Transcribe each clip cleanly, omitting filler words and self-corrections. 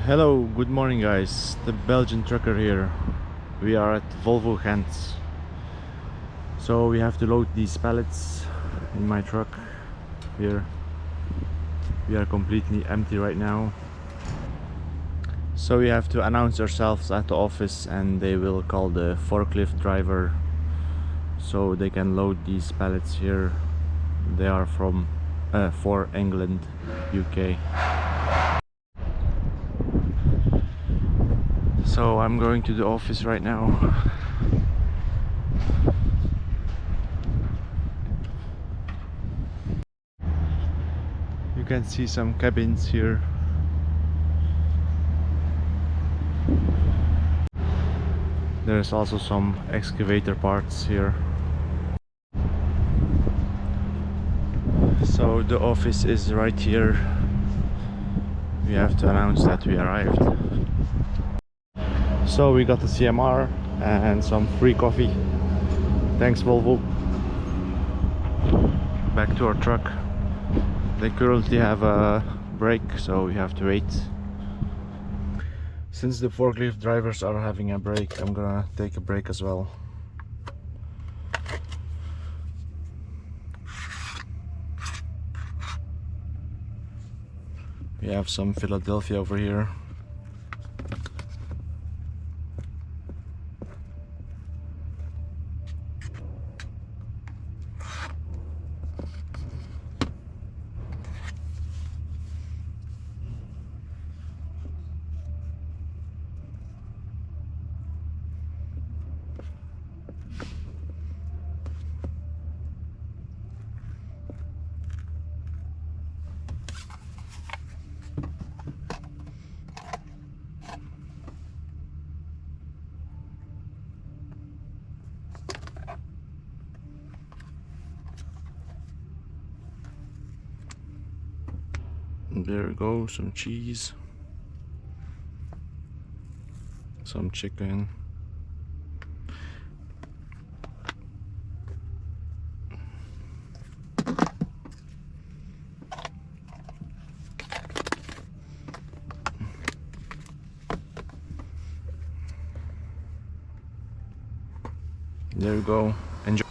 Hello, good morning guys, the Belgian trucker here. We are at Volvo Gent. So we have to load these pallets in my truck here. We are completely empty right now. So we have to announce ourselves at the office and they will call the forklift driver so they can load these pallets here. They are from for England, UK. So I'm going to the office right now. You can see some cabins here. There's also some excavator parts here. So the office is right here. We have to announce that we arrived. So we got the CMR and some free coffee. Thanks Volvo. Back to our truck. They currently have a break, so we have to wait. Since the forklift drivers are having a break, I'm gonna take a break as well. We have some Philadelphia over here. And there we go, some cheese, some chicken. There we go, enjoy.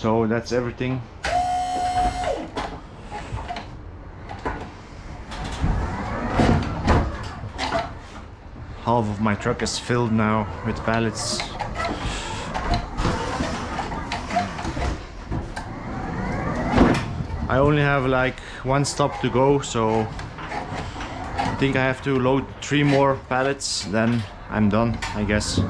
So that's everything. Half of my truck is filled now with pallets. I only have like one stop to go, so I think I have to load 3 more pallets, then I'm done, I guess.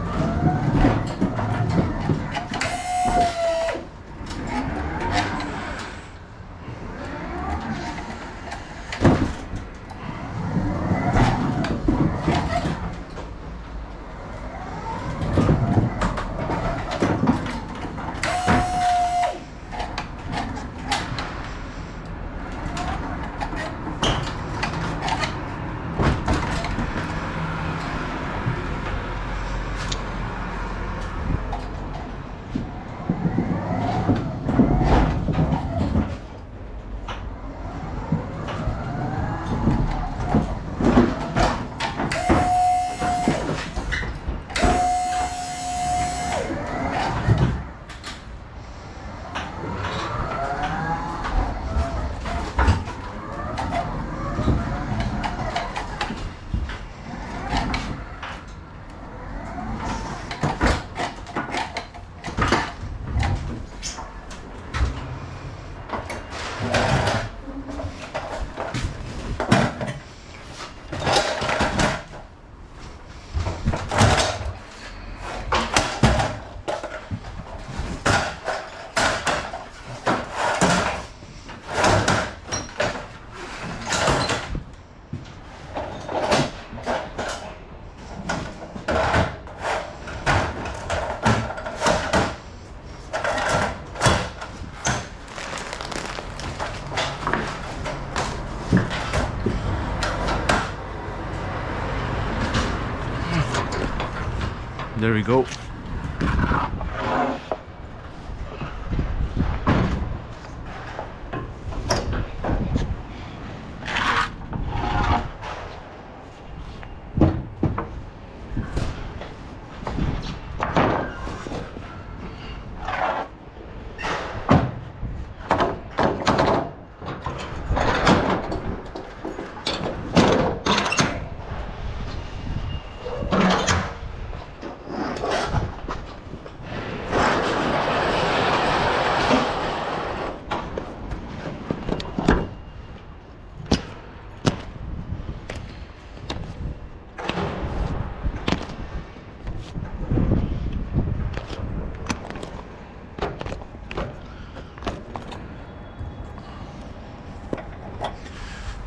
There we go.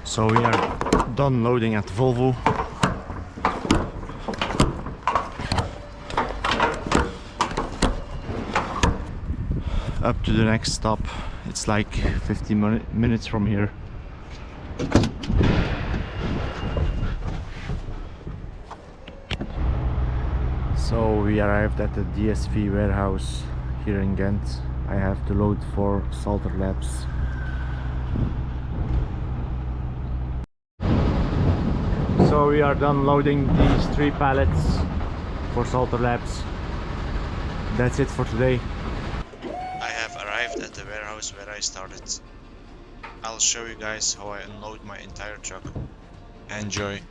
So we are done loading at Volvo. Up to the next stop. It's like 15 minutes from here. So we arrived at the DSV warehouse here in Ghent. I have to load 4 Salter Labs. So we are done loading these 3 pallets for Salter Labs. That's it for today. I have arrived at the warehouse where I started. I'll show you guys how I unload my entire truck. Enjoy.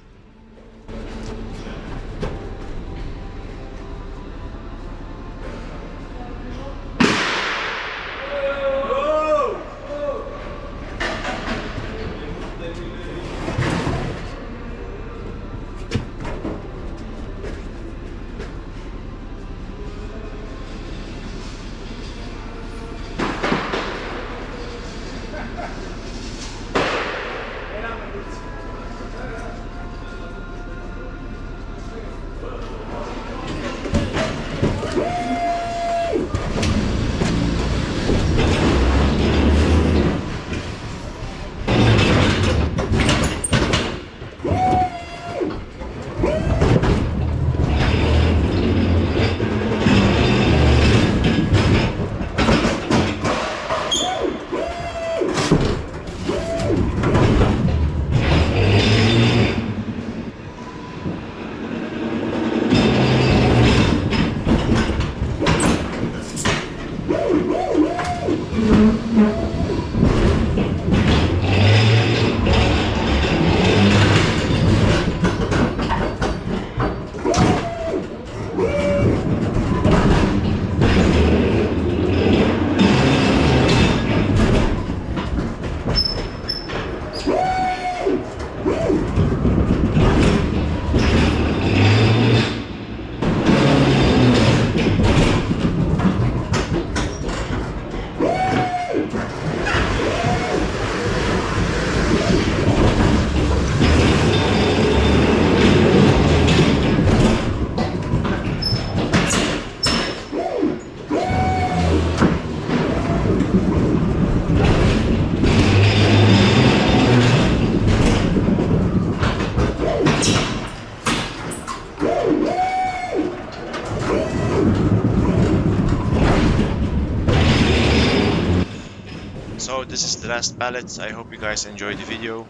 now this is the last pallet. I hope you guys enjoyed the video.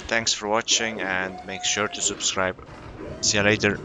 Thanks for watching and make sure to subscribe. See you later.